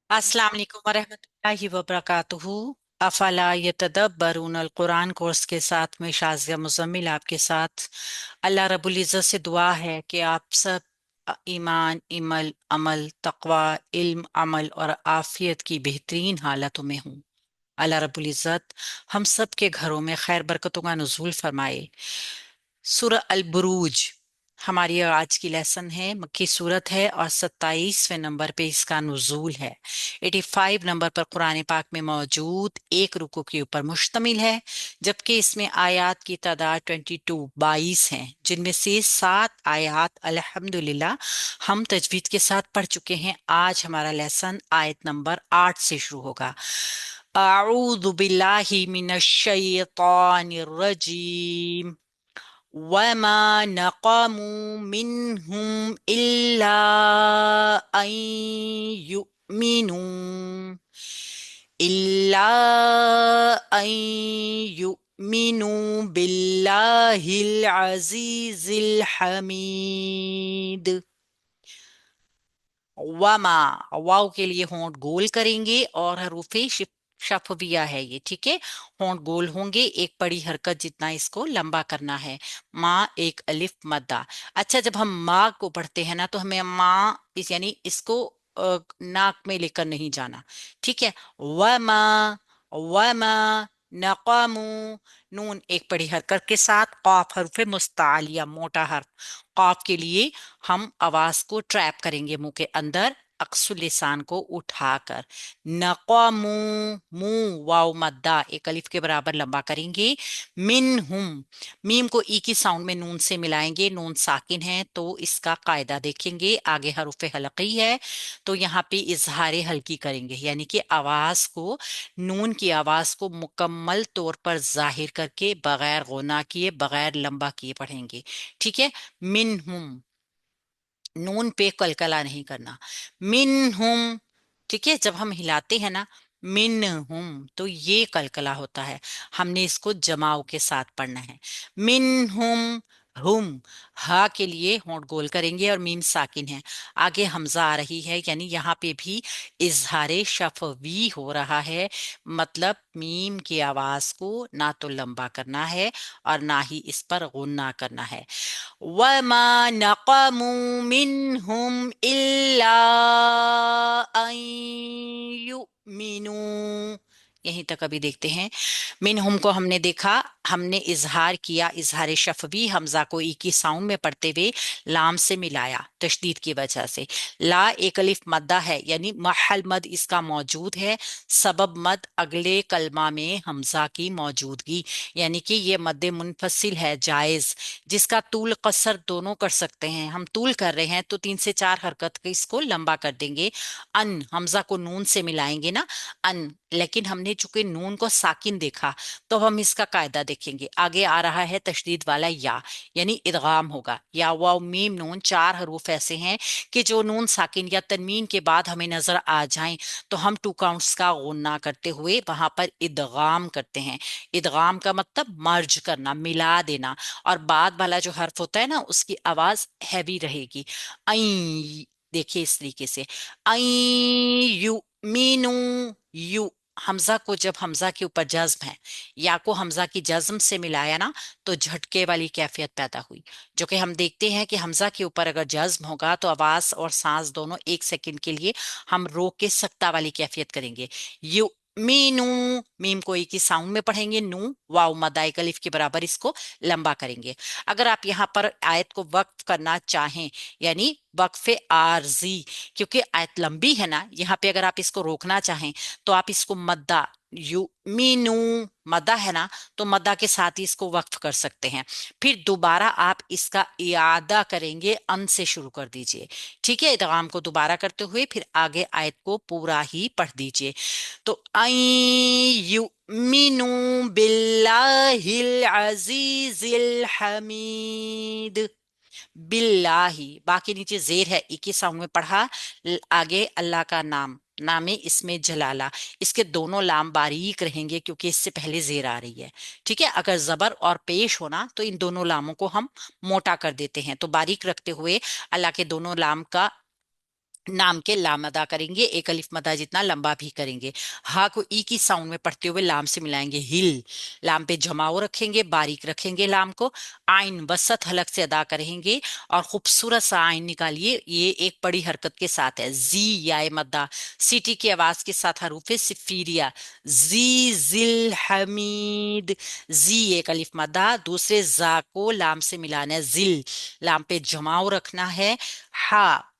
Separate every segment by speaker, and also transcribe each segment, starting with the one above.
Speaker 1: अस्सलाम वालेकुम वरहमतुल्लाहि वबरकातुहू। अफला यतदब्बरून अल कुरान कोर्स के साथ में शाज़िया मुज़म्मिल आपके साथ। अल्लाह रब्बुल इज़्ज़त से दुआ है कि आप सब ईमान, इमल, अमल, तकवा, इल्म, अमल और आफियत की बेहतरीन हालतों में हूँ। अल्लाह रब्बुल इज़्ज़त हम सब के घरों में खैर बरकतों का नुज़ूल फरमाए। सूरह अल बुरूज हमारी आज की लेसन है, मक्की सूरत है और 27वें नंबर पे इसका नुज़ूल है। 85 नंबर पर कुरान पाक में मौजूद एक रुकू के ऊपर मुश्तमिल है, जबकि इसमें आयात की तादाद 22 हैं, जिनमें से 7 आयात अल्हम्दुलिल्लाह हम तजवीद के साथ पढ़ चुके हैं। आज हमारा लेसन आयत नंबर 8 से शुरू होगा। अऊज़ु बिल्लाहि मिनश शैतानिर रजीम। वमा नक़मू मिनहुम इल्ला अन युमिनू इल्ला अन युमिनू बिल्लाहिल अज़ीज़िल हमीद। वमा, वाव के लिए होंठ गोल करेंगे और हरूफे शफविया है ये, ठीक है। होंठ गोल होंगे, एक बड़ी हरकत जितना इसको लंबा करना है। माँ एक अलिफ मद्दा। अच्छा, जब हम माँ को पढ़ते हैं ना तो हमें माँ इस यानी इसको नाक में लेकर नहीं जाना, ठीक है। वमा, वमा नक़मू, नून एक बड़ी हरकत के साथ, कॉफ हरफ मुस्तालिया मोटा हर्फ। कॉफ के लिए हम आवाज को ट्रैप करेंगे मुंह के अंदर, अक्सुल लिसान को उठाकर। नक़मू, मुंह वाव मद्दा एक अलिफ के बराबर लंबा करेंगे। मिनहुम, मीम को ई की साउंड में नून से मिलाएंगे, नून साकिन है तो इसका कायदा देखेंगे। आगे हरूफ हलकी है तो यहाँ पे इजहार हल्की करेंगे, यानी कि आवाज को, नून की आवाज को मुकम्मल तौर पर जाहिर करके बगैर गुना किए, बगैर लंबा किए पढ़ेंगे, ठीक है। मिनहुम, नून पे कलकला नहीं करना। मिनहुम, ठीक है। जब हम हिलाते हैं ना मिनहुम तो ये कलकला होता है, हमने इसको जमाव के साथ पढ़ना है। मिनहुम, हुम, हा के लिए होंठ गोल करेंगे और मीम साकिन है। आगे हमजा आ रही है, यानी यहाँ पे भी इजहारे शफवी हो रहा है, मतलब मीम की आवाज को ना तो लंबा करना है और ना ही इस पर गुन्ना करना है। वमा नक़मू मिनहुम इल्ला अन युमिनू, यहीं तक अभी देखते हैं। मिनहुम को हमने देखा, हमने इजहार किया, इजहार शफवी हमजा को ई की साउंड में पढ़ते हुए लाम से मिलाया तशदीद की वजह से। ला एक अलिफ मद्दा है, यानी महल मद इसका मौजूद है। सबब मद अगले कलमा में हमजा की मौजूदगी, यानी कि ये मद मुनफसिल है जायज, जिसका तूल कसर दोनों कर सकते हैं। हम तूल कर रहे हैं तो 3 से 4 हरकत के इसको लंबा कर देंगे। अन, हमजा को नून से मिलाएंगे ना, अन, लेकिन हमने चूंकि नून को साकिन देखा तो हम इसका कायदा देखेंगे। आगे आ रहा है तशदीद वाला या, यानी इदगाम होगा। या वाव मीम नून 4 हरूफ ऐसे हैं कि जो नून साकिन या तनवीन के बाद हमें नजर आ जाएं तो हम 2 काउंट्स का गुन्ना करते हुए वहां पर इदगाम करते हैं। इदगाम का मतलब मर्ज करना, मिला देना, और बाद वाला जो हर्फ होता है ना उसकी आवाज हैवी रहेगी। आई, देखिए इस तरीके से, आई यू मीनू, यू, हमजा को जब हमजा के ऊपर जज्म है, या को हमजा की जज्म से मिलाया ना तो झटके वाली कैफियत पैदा हुई, जो कि हम देखते हैं कि हमजा के ऊपर अगर जज्म होगा तो आवाज और सांस दोनों 1 सेकंड के लिए हम रोक के सख्ता वाली कैफियत करेंगे। यू मीनू, मीम को एक ही साउंड में पढ़ेंगे, नू वाव मदाई अलिफ के बराबर इसको लंबा करेंगे। अगर आप यहाँ पर आयत को वक्फ करना चाहें, यानी वक्फे आरजी, क्योंकि आयत लंबी है ना, यहाँ पे अगर आप इसको रोकना चाहें तो आप इसको मद्दा, यू मीनू मद्दा है ना, तो मद्दा के साथ ही इसको वक्फ कर सकते हैं। फिर दोबारा आप इसका इयादा करेंगे, अन से शुरू कर दीजिए, ठीक है। इदगाम को दोबारा करते हुए फिर आगे आयत को पूरा ही पढ़ दीजिए। तो युमिनु बिल्लाहिल अजीजिल हमीद। बिल्लाही, बाकी नीचे जेर है, एक ही साउंड में पढ़ा। आगे अल्लाह का नाम, नामे इसमें जलाला, इसके दोनों लाम बारीक रहेंगे क्योंकि इससे पहले जेर आ रही है, ठीक है। अगर जबर और पेश होना तो इन दोनों लामों को हम मोटा कर देते हैं, तो बारीक रखते हुए अल्लाह के दोनों लाम का नाम के लाम अदा करेंगे, एक अलिफ मदा जितना लंबा भी करेंगे। हा को ई की साउंड में पढ़ते हुए लाम से मिलाएंगे, हिल। लाम पे जमाव रखेंगे, बारीक रखेंगे लाम को। आइन वसत हलक से अदा करेंगे और खूबसूरत सा आइन निकालिए। ये एक बड़ी हरकत के साथ है। जी या मद्दा, सीटी की आवाज के साथ हरूफे सिफीरिया, जी जिल हमीद। जी एक अलिफ मद्दा, दूसरे जा को लाम से मिलाना है, जिल। लाम पे जमाव रखना है। हा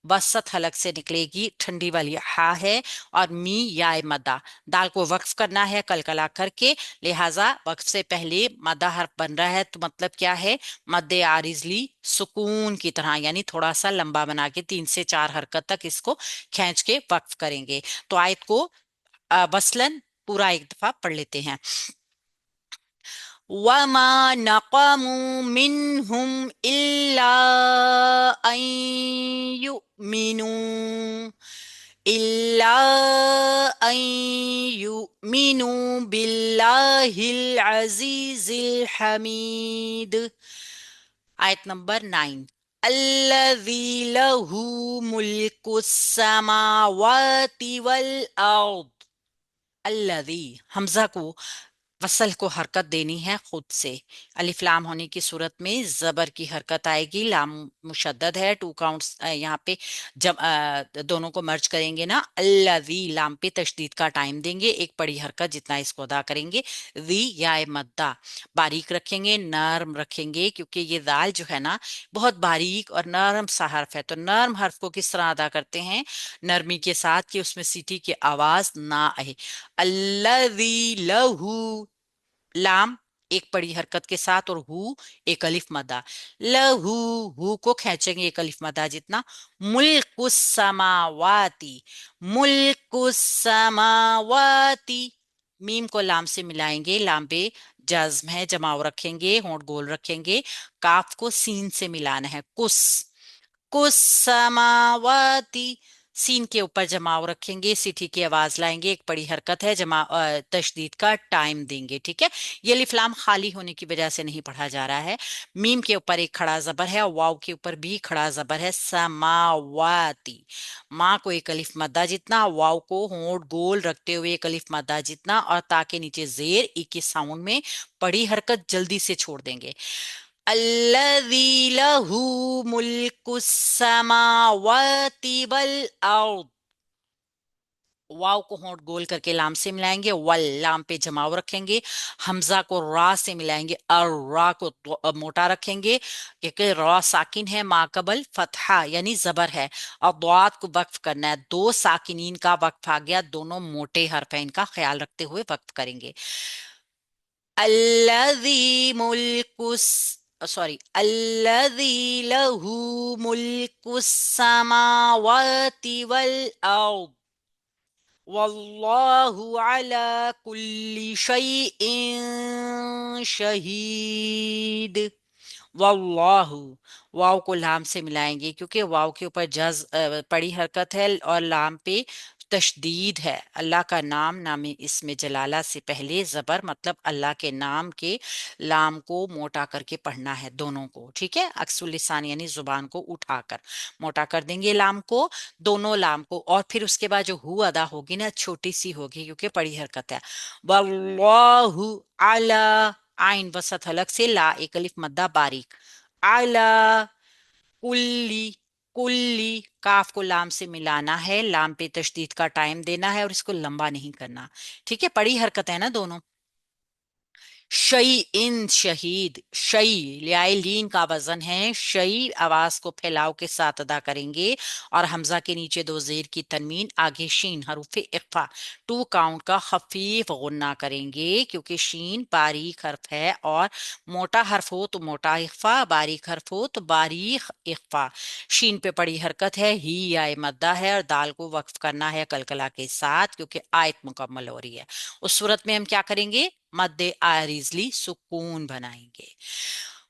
Speaker 1: वसत हलक से निकलेगी, ठंडी वाली हा है। और मी या मदा, दाल को वक्फ करना है कलकला करके, लिहाजा वक्फ से पहले मदा हर्फ बन रहा है, तो मतलब क्या है, मद्दे आरिजली सुकून की तरह, यानी थोड़ा सा लंबा बना के 3 से 4 हरकत तक इसको खींच के वक्फ करेंगे। तो आयत को वसलन पूरा एक दफा पढ़ लेते हैं। वमा नक़मू मिनहुम इल्ला अन युमिनू इल्ला अन युमिनू बिल्लाहिल अज़ीज़िल हमीद। आयत नंबर 9। अल्लज़ी लहू मुल्कुस समावाति वल अर्द। अल्लज़ी, हमजा को वसल को हरकत देनी है खुद से। अलिफ लाम होने की सूरत में जबर की हरकत आएगी। लाम मुशद्दद है, 2 काउंट्स यहाँ पे। जब दोनों को मर्ज करेंगे ना, अल्लज़ी, लाम पे तशदीद का टाइम देंगे, एक बड़ी हरकत जितना इसको अदा करेंगे। वी या मद्दा, बारीक रखेंगे, नर्म रखेंगे, क्योंकि ये दाल जो है ना बहुत बारीक और नर्म सा हर्फ है। तो नर्म हर्फ को किस तरह अदा करते हैं, नरमी के साथ, कि उसमें सीटी की आवाज ना आए। अल्लज़ी लहू, लाम एक बड़ी हरकत के साथ, और हु एक अलिफ मदा। लहू, हु को खींचेंगे एक अलिफ मदा जितना। मुल्कुस समावाती, मुल्कुस समावाती, मीम को लाम से मिलाएंगे, लाम पे जज्म है, जमाव रखेंगे, होंठ गोल रखेंगे। काफ को सीन से मिलाना है, कुस, कुस समावाती। सीन के ऊपर जमाव रखेंगे, सीटी की आवाज लाएंगे, एक बड़ी हरकत है, जमा तशदीद का टाइम देंगे। ठीक है, ये अलिफ लाम खाली होने की वजह से नहीं पढ़ा जा रहा है। मीम के ऊपर एक खड़ा जबर है और वाव के ऊपर भी खड़ा जबर है, समावाती। माँ को एक अलिफ मद्दा जितना, वाव को होंठ गोल रखते हुए एक अलिफ मद्दा जितना, और ताके नीचे जेर ई के साउंड में बड़ी हरकत जल्दी से छोड़ देंगे। अल्लज़ी लहू मुल्कुस समावाति वल अर्द। वाव को होंठ गोल करके लाम से मिलाएंगे, वल, लाम पे जमाव रखेंगे। हमजा को रा से मिलाएंगे, और रा को मोटा रखेंगे, क्योंकि रा साकिन है, माकबल फतहा यानी जबर है। और द्वात को वक्फ करना है, दो साकिनीन का वक्फ आ गया, दोनों मोटे हर्फ हैं, इनका ख्याल रखते हुए वक्फ करेंगे। الذي ملك سوري الذي له ملك السماوات والأرض والله على كل شيء شهيد। वल्लाहु, वाव को लाम से मिलाएंगे, क्योंकि वाव के ऊपर पड़ी हरकत है और लाम पे तशदीद है। अल्लाह का नाम, नामे इसमें जलाला से पहले जबर, मतलब अल्लाह के नाम के लाम को मोटा करके पढ़ना है दोनों को। ठीक है, अक्सुल लिसान यानी जुबान को उठाकर मोटा कर देंगे लाम को, दोनों लाम को। और फिर उसके बाद जो हु अदा होगी ना, छोटी सी होगी, क्योंकि बड़ी हरकत है। वल्लाहु अला, आइन वसत हलक से, ला एक अलिफ मद्दा बारीक। आला कुल्ली, कुल्ली, काफ को लाम से मिलाना है, लाम पे तशदीद का टाइम देना है और इसको लंबा नहीं करना। ठीक है, बड़ी हरकत है ना दोनों। शई इन, शहीद, शई लियाए लीन का वजन है, शई आवाज को फैलाव के साथ अदा करेंगे, और हमजा के नीचे दो जेर की तनवीन, आगे शीन हरूफ इख्फा, 2 काउंट का खफीफ गुन्ना करेंगे, क्योंकि शीन बारीक हर्फ है, और मोटा हर्फ हो तो मोटा इख्फा, बारीक हर्फ हो तो बारीक इख्फा। शीन पे पड़ी हरकत है, ही या मद्दा है, और दाल को वक्फ करना है कलकला के साथ, क्योंकि आयत मुकम्मल हो रही है। उस सूरत में हम क्या करेंगे, मद्दे आरिजली सुकून बनाएंगे।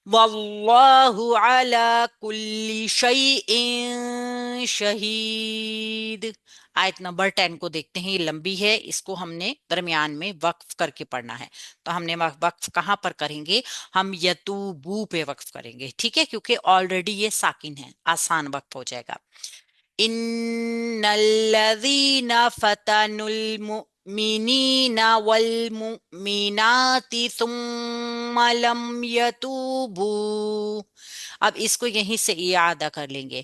Speaker 1: वल्लाहु अला कुल्ली शैइन शहीद। आयत नंबर 10 को देखते हैं, ये लंबी है, इसको हमने दरमियान में वक्फ करके पढ़ना है। तो हमने वक्फ कहाँ पर करेंगे, हम यतूबू पे वक्फ करेंगे। ठीक है, क्योंकि ऑलरेडी ये साकिन है, आसान वक्फ हो जाएगा। इन्नल्लज़ीना फतनुल मुमिनीना वल मुमिनाति सुम्मा लम यतूबू। अब इसको यहीं से याद कर लेंगे।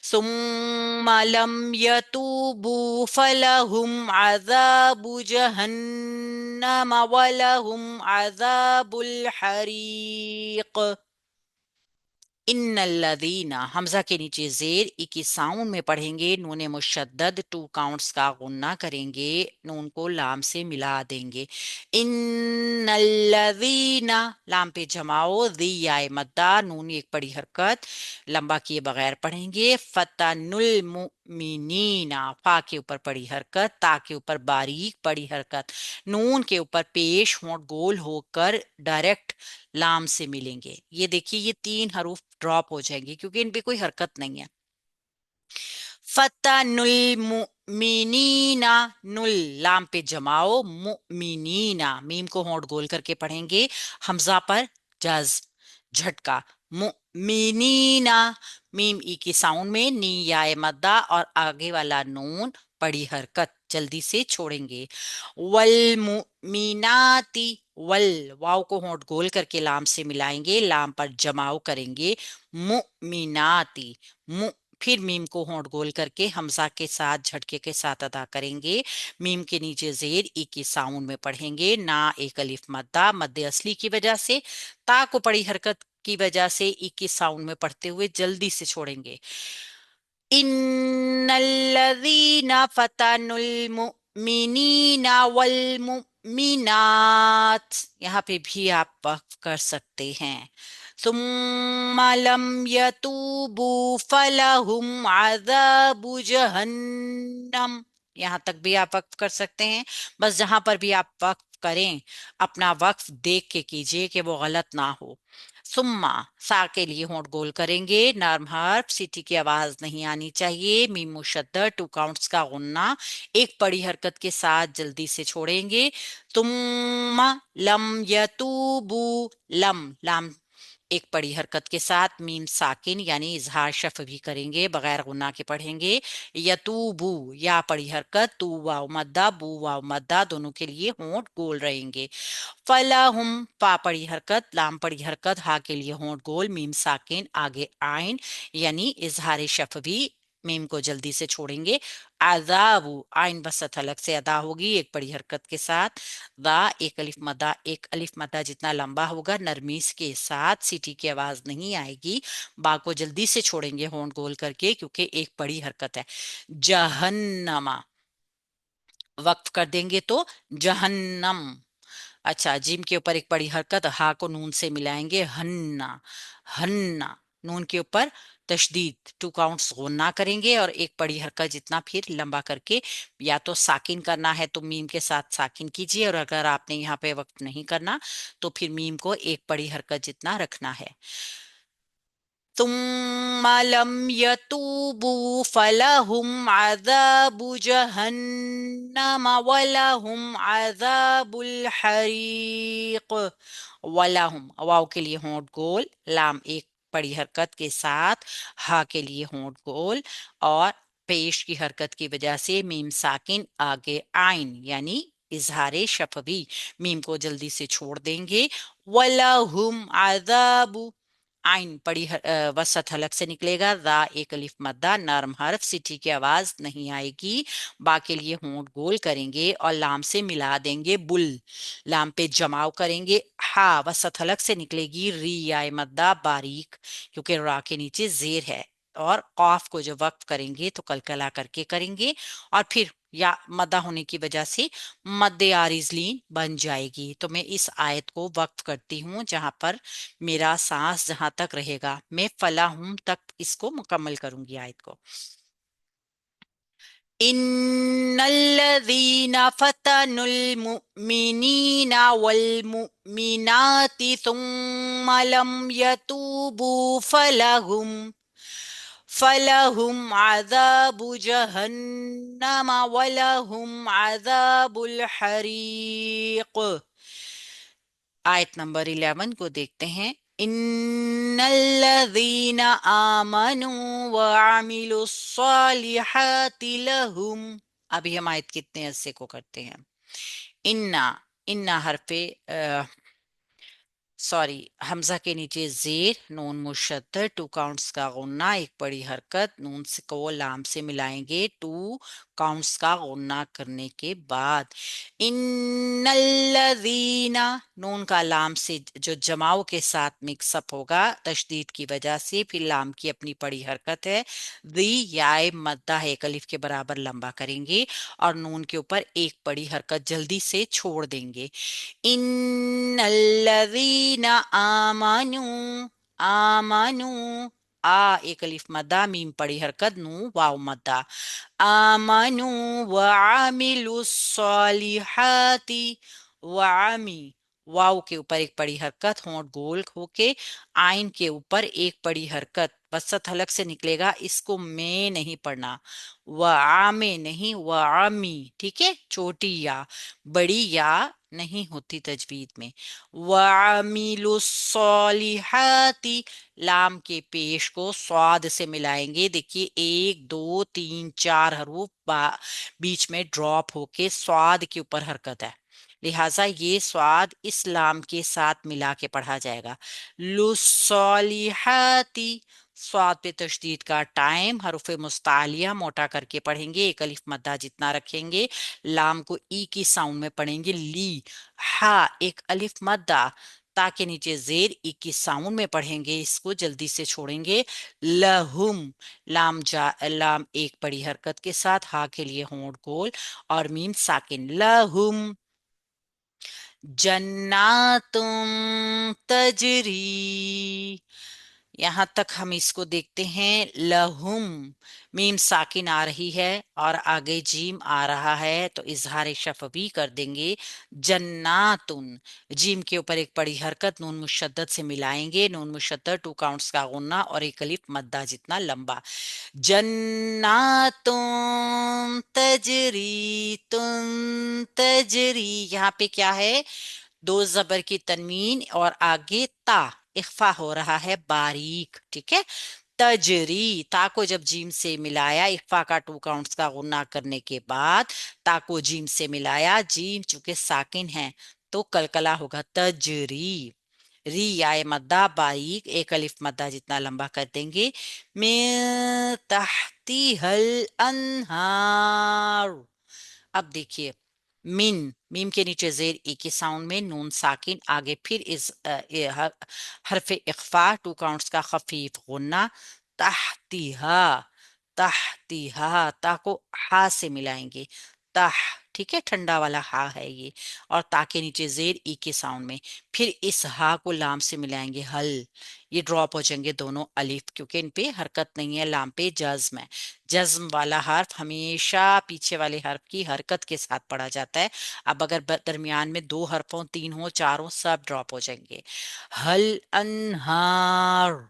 Speaker 1: सुम्मा लम यतूबू फलहुम अज़ाबु जहन्नम वलहुम अज़ाबुल हरीक। इन्नल्लज़ीना, हमजा के नीचे जेर ई की साउंड में पढ़ेंगे, नून मुशद्दद टू काउंट्स का गुन्ना करेंगे, नून को लाम से मिला देंगे। इन्नल्लज़ीना, लाम पे जमाओ, दी याए मद्दा, नून एक बड़ी हरकत, लंबा किए बगैर पढ़ेंगे। फतनुल मुमिनीना, फा के ऊपर बड़ी हरकत, ता के ऊपर बारीक बड़ी हरकत, नून के ऊपर पेश होंठ गोल होकर डायरेक्ट लाम से मिलेंगे। ये देखिए ये तीन हरूफ ड्रॉप हो जाएंगे क्योंकि इन पे कोई हरकत नहीं है। फतनुल मुमिनीना, नुल लाम पे जमाओ, मुमिनीना मीम को होंठ गोल करके पढ़ेंगे, हमजा पर जज झटका, मुमिनीना, मीम ई की साउंड में, नी याए मद्दा और आगे वाला नून बड़ी हरकत जल्दी से छोड़ेंगे। वल मुमिनाती, वल वाव को होंठ गोल करके लाम से मिलाएंगे, लाम पर जमाव करेंगे, मुमिनाती, मु, फिर मीम को होंठ गोल करके हमजा के साथ झटके के साथ अदा करेंगे, मीम के नीचे जेर ई की साउंड में पढ़ेंगे, ना एक अलिफ मद्दा मद्दे असली की वजह से, ता को बड़ी हरकत की वजह से ई की साउंड में पढ़ते हुए जल्दी से छोड़ेंगे। इन्नल्लज़ीना फतनुल मुमिनीना वल मुमिनात, यहाँ पे भी आप वक्फ कर सकते हैं। सुम्मा लम यतूबू फलहुम अज़ाबु जहन्नम, यहाँ तक भी आप वक्फ कर सकते हैं। बस जहां पर भी आप वक्फ करें अपना वक्फ देख के कीजिए कि वो गलत ना हो। सुम्मा, सा के लिए होंठ गोल करेंगे, नर्म हर्फ, सीटी की आवाज नहीं आनी चाहिए, मीम मुशद्दद टू काउंट्स का गुन्ना एक बड़ी हरकत के साथ जल्दी से छोड़ेंगे। तुम्मा लम यतूबू, लम लाम एक बड़ी हरकत के साथ, मीम साकिन यानी इजहार शफ भी करेंगे, बगैर गुन्ना के पढ़ेंगे। यतूबू, या बड़ी हरकत, तू वाव मद्दा, बू वाव मद्दा, दोनों के लिए होंठ गोल रहेंगे। फलाहुम, पा पड़ी हरकत, लाम पड़ी हरकत, हा के लिए होंठ गोल, मीम साकिन, आगे आइन यानी इजहार शफवी, मीम को जल्दी से छोड़ेंगे। आजाबू, आइन बसत अलग से अदा होगी एक बड़ी हरकत के साथ। दा एक अलिफ मदा जितना लंबा होगा, नरमीस के साथ, सीटी की आवाज नहीं आएगी। बा को जल्दी से छोड़ेंगे होंठ गोल करके क्योंकि एक बड़ी हरकत है। जहन्नमा, वक्फ कर देंगे तो जहन्नम। अच्छा, जिम के ऊपर एक बड़ी हरकत, हा को नून से मिलाएंगे, हन्ना, हन्ना, नून के ऊपर तशदीद टू काउंट्स गुन्ना करेंगे और एक बड़ी हरकत जितना फिर लंबा करके, या तो साकिन करना है तो मीम के साथ साकिन कीजिए, और अगर आपने यहाँ पे वक्त नहीं करना तो फिर मीम को एक बड़ी हरकत जितना रखना है। ثم لم يتوبوا فلهم عذاب جهنم ولهم عذاب الحريق। वलाहुम, वाव के लिए होंठ गोल, लाम एक बड़ी हरकत के साथ, हा के लिए होंठ गोल और पेश की हरकत की वजह से मीम साकिन, आगे आइन यानी इजहारे शफवी, मीम को जल्दी से छोड़ देंगे। वलाहुम आजाबु, आइन बड़ी वसत हलक से निकलेगा, रा एक अलिफ मद्दा, नरम हर्फ, सिटी की आवाज नहीं आएगी। बा के लिए होंठ गोल करेंगे और लाम से मिला देंगे, बुल, लाम पे जमाव करेंगे। हा वसत हलक से निकलेगी, री आए मद्दा बारीक क्योंकि रा के नीचे जेर है, और कौफ को जो वक्फ करेंगे तो कलकला करके करेंगे, और फिर या मद्दा होने की वजह से मद्दे आरिजलीन बन जाएगी। तो मैं इस आयत को वक्फ करती हूँ, जहां पर मेरा सांस जहां तक रहेगा मैं फलाहुम तक इसको मुकम्मल करूंगी आयत को। इन्नल्लज़ीना फतनुल मुमिनीना वल मुमिनाति सुम्मा लम यतूबू फलहुम अज़ाबु जहन्नम वलहुम अज़ाबुल हरीक। आयत नंबर 11 को देखते हैं। इन्नल्लज़ीना आमनू व अमिलुस्सालिहाति लहुम। अभी हम आयत कितने हिस्से को करते हैं। इन्ना, इन्ना हरफे सॉरी, हमजा के नीचे जेर, नून मुशद्दद, टू काउंट्स का गुन्ना, एक बड़ी हरकत, नून से को लाम से मिलाएंगे टू काउंट्स का गुन्ना करने के बाद। इन्नल्लज़ीना, नून का लाम से जो जमाओ के साथ मिक्सअप होगा तशदीद की वजह से, फिर लाम की अपनी बड़ी हरकत है, दी याए मद्दा है, एक अलिफ के बराबर लंबा करेंगे और नून के ऊपर एक बड़ी हरकत जल्दी से छोड़ देंगे। इन्नल्लज़ीना आमनू, आमनू, आ एक अलिफ मद्दा, मीम पड़ी हरकत, नू वाव मद्दा, आमनू व आमिलुस्सॉलिहाती, वामी, वाव के ऊपर एक बड़ी हरकत, होंठ गोल होके आइन के ऊपर एक बड़ी हरकत, वसत हलक से निकलेगा, इसको मैं नहीं पढ़ना, व आमे नहीं, व आमी, ठीक है, छोटी या, बड़ी या नहीं होती तजवीद में। वामिलुस्सॉलिहाती, लाम के पेश को स्वाद से मिलाएंगे। देखिए एक दो तीन चार हरूफ बीच में ड्रॉप होके स्वाद के ऊपर हरकत है, लिहाजा ये स्वाद इस लाम के साथ मिला के पढ़ा जाएगा। लुस्सॉलिहाती, स्वाद पे तशदीद का टाइम, हरूफ मुस्तालिया मोटा करके पढ़ेंगे, एक अलिफ मद्दा जितना रखेंगे, लाम को ई की साउंड में पढ़ेंगे, ली, हा एक अलिफ मद्दा, ता के नीचे जेर, ई की साउंड में पढ़ेंगे, इसको जल्दी से छोड़ेंगे, लहुम, लाम एक बड़ी हरकत के साथ, हा के लिए होंठ गोल और मीम साकिन, लहुम जन्नातुम तजरी। यहां तक हम इसको देखते हैं, लहुम, मीम साकिन आ रही है और आगे जीम आ रहा है तो इजहार शफवी कर देंगे। जन्नातुन, जीम के ऊपर एक बड़ी हरकत, नून मुशद्दद से मिलाएंगे, नून मुशद्दद टू काउंट्स का गुन्ना और एक अलिफ मद्दा जितना लंबा। जन्नातुन तजरी, तुम तजरी, यहाँ पे क्या है, दो जबर की तनवीन और आगे ता, इख्फा हो रहा है बारीक, ठीक है। तजरी, ता को जब जीम से मिलाया, इख्फा का टू काउंट्स का गुन्ना करने के बाद ता को जीम से मिलाया, जीम चूंकि साकिन है तो कलकला होगा, तजरी। री आए मद्दा बारीक, एक अलिफ मद्दा जितना लंबा कर देंगे, में तहती हल अनहार। अब देखिए, मिन, मीम के नीचे जेर ई की साउंड में, नून साकिन, आगे फिर इस हरफ इख्फा, टू काउंट्स का खफीफ गुन्ना, तहतीहा, तहतीहा, ता को हा से मिलाएंगे, तह, ठीक है, ठंडा वाला हा है ये, और ता के नीचे जेर ई के साउंड में, फिर इस हा को लाम से मिलाएंगे, हल, ये ड्रॉप हो जाएंगे दोनों अलिफ क्योंकि इन पे हरकत नहीं है, लाम पे जज्म है। जज्म वाला हर्फ हमेशा पीछे वाले हर्फ की हरकत के साथ पढ़ा जाता है। अब अगर दरमियान में दो हरफ हो, तीन हो, चार हो, सब ड्रॉप हो जाएंगे। हल अनहार,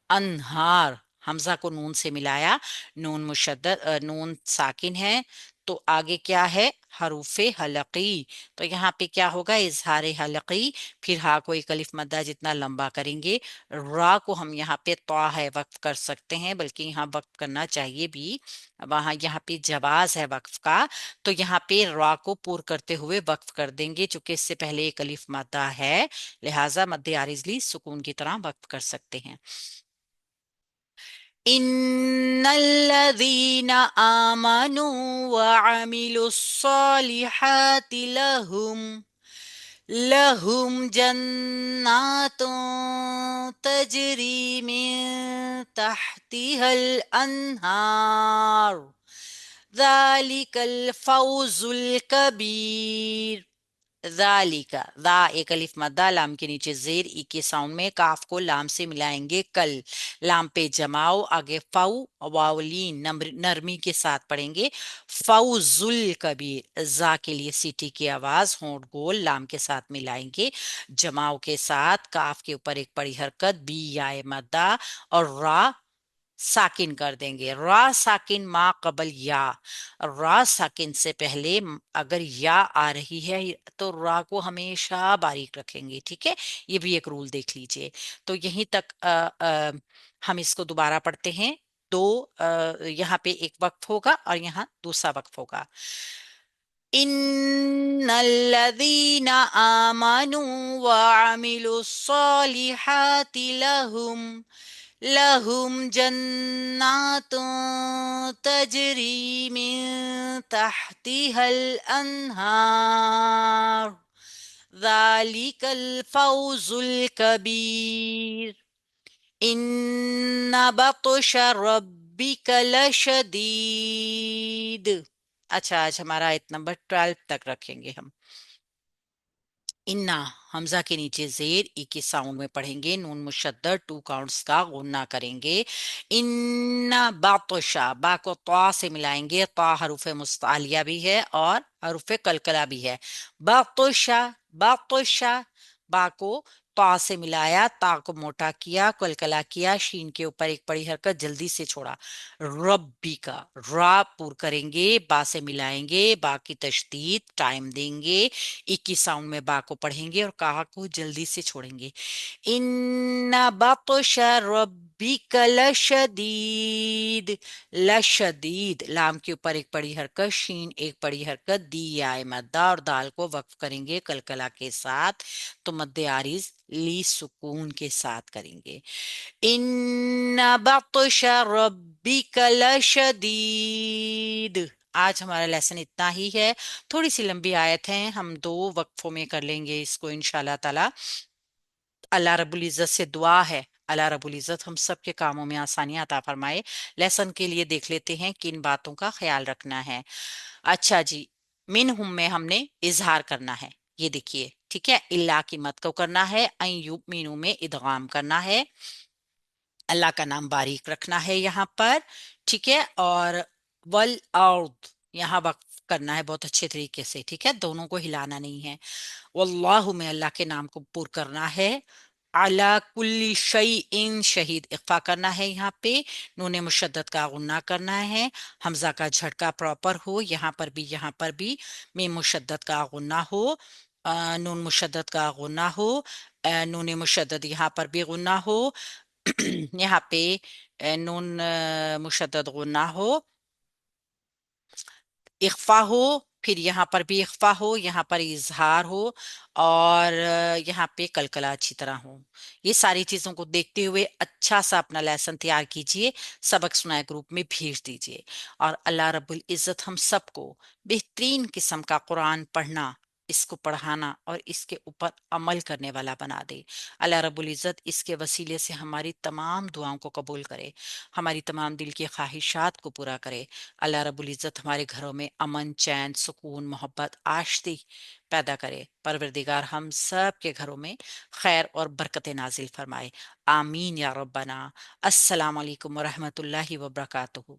Speaker 1: अनहार, हमजा को नून से मिलाया, नून मुशद्दद नून साकिन है तो आगे क्या है, हरूफे हलकी, तो यहाँ पे क्या होगा, इजहार हलकी, फिर हा को एक अलिफ मद्दा जितना लंबा करेंगे, रा को हम यहाँ पे तवा है वक्फ कर सकते हैं, बल्कि यहाँ वक्फ करना चाहिए भी, वहां यहाँ पे जवाज है वक्फ का, तो यहाँ पे रा को पूर करते हुए वक्फ कर देंगे, चूंकि इससे पहले एक अलिफ मद्दा है, लिहाजा मद्दे आरिजली सुकून की तरह वक्फ कर सकते हैं। इन्नल्लज़ीना आमनू व अमिलुस्सॉलिहाति लहुम, लहुम जन्नातुन तजरी मिन तहतिहल अन्हार, ज़ालिकल फौजुल कबीर। जालिका, दा एक अलिफ मद्दा, लाम के नीचे जेर ई के साउंड में, काफ को लाम से मिलाएंगे, कल, लाम पे जमाओ, आगे फाउ, वावलीन, नरमी के साथ पढ़ेंगे, फौजुल कबीर, जा के लिए सीटी की आवाज, होंठ गोल, लाम के साथ मिलाएंगे, जमाओ के साथ, काफ के ऊपर एक बड़ी हरकत, बी याए मद्दा और रा साकिन कर देंगे। रा साकिन मा कबल या, रा साकिन से पहले अगर या आ रही है तो रा को हमेशा बारीक रखेंगे, ठीक है। ये भी एक रूल देख लीजिए। तो यहीं तक हम इसको दोबारा पढ़ते हैं। दो यहाँ पे एक वक्फ होगा और यहाँ दूसरा वक्फ होगा। इन्नल्लज़ीना आमनू व अमिलुस्सॉलिहाति लहुम लहुम जन्नातुन तजरी मिन तहतिहल अन्हार ज़ालिकल फौजुल कबीर इन्ना बतश रब्बिक लशदीद। अच्छा, आज हमारा आयत नंबर 12 तक रखेंगे हम। इन्ना, हमजा के नीचे जेर, ई के साउंड में पढ़ेंगे, नून मुशद्दद, टू काउंट्स का गुन्ना करेंगे। इन्ना बातशा, बा को ता से मिलाएंगे, ता हरूफे मुस्तालिया भी है और हरूफे कलकला भी है। बातशा, बातशा, बा को ता से मिलाया, ता को मोटा किया, कलकला किया, शीन के ऊपर एक बड़ी हरकत जल्दी से छोड़ा। रब्बी का रा पूर करेंगे, बा से मिलाएंगे, बा की तशदीद, टाइम देंगे, एक ही साउंड में बा को पढ़ेंगे और कहा को जल्दी से छोड़ेंगे। इन्ना बतशा रब्बिक लशदीद, लशदीद, लाम के ऊपर एक बड़ी हरकत, शीन एक बड़ी हरकत, दी आए मद्दा और दाल को वक्फ करेंगे कलकला के साथ, तो मद्दे आरिज ली सुकून के साथ करेंगे। इन्ना बतशा रब्बिक लशदीद। आज हमारा लेसन इतना ही है। थोड़ी सी लंबी आयत है, हम दो वक्फों में कर लेंगे इसको इंशाल्लाह ताला। अल्लाह रब्बुल इज्जत से दुआ है, अल्लाह रब्बुल इज्जत हम सब के कामों में आसानियां अता फरमाए। लेसन के लिए देख लेते हैं किन बातों का ख्याल रखना है। अच्छा जी, मिन हुम में हमने इजहार करना है, ये देखिए, ठीक है। इल्ला की मत को करना है, अन युब मीनू में इदगाम करना है, अल्लाह का नाम बारीक रखना है यहाँ पर, ठीक है। और वल अर्द यहाँ वक्फ करना है बहुत अच्छे तरीके से, ठीक है, दोनों को हिलाना नहीं है। वल्लाहु में अल्लाह के नाम को पुर करना है। अला कुल्ली शई इन शहीद इख्फा करना है यहाँ पे, नून मुशद्दद का गुन्ना करना है, हमजा का झटका प्रॉपर हो यहाँ पर भी, यहाँ पर भी मीम मुशद्दद का गुन्ना हो, नून मुशद्दद का गुन्ना हो, नून मुशद्दद यहाँ पर भी गुन्ना हो, यहाँ पे नून मुशद्दद गुन्ना हो, इख्फा हो, फिर यहाँ पर भी इख्फा हो, यहाँ पर इजहार हो, और यहाँ पे कलकला अच्छी तरह हो। ये सारी चीजों को देखते हुए अच्छा सा अपना लेसन तैयार कीजिए, सबक सुनाए ग्रुप में भेज दीजिए। और अल्लाह रब्बुल इज्जत हम सबको बेहतरीन किस्म का कुरान पढ़ना, इसको पढ़ाना और इसके ऊपर अमल करने वाला बना दे। अल्लाह रब्बुल इज्जत इसके वसीले से हमारी तमाम दुआओं को कबूल करे, हमारी तमाम दिल की ख्वाहिशात को पूरा करे। अल्लाह रब्बुल इज़्ज़त हमारे घरों में अमन, चैन, सुकून, मोहब्बत, आशती पैदा करे। परवरदिगार हम सब के घरों में खैर और बरकतें नाजिल फरमाए। आमीन या रब्बना। अस्सलाम वालेकुम व रहमतुल्लाहि व बरकातुहू।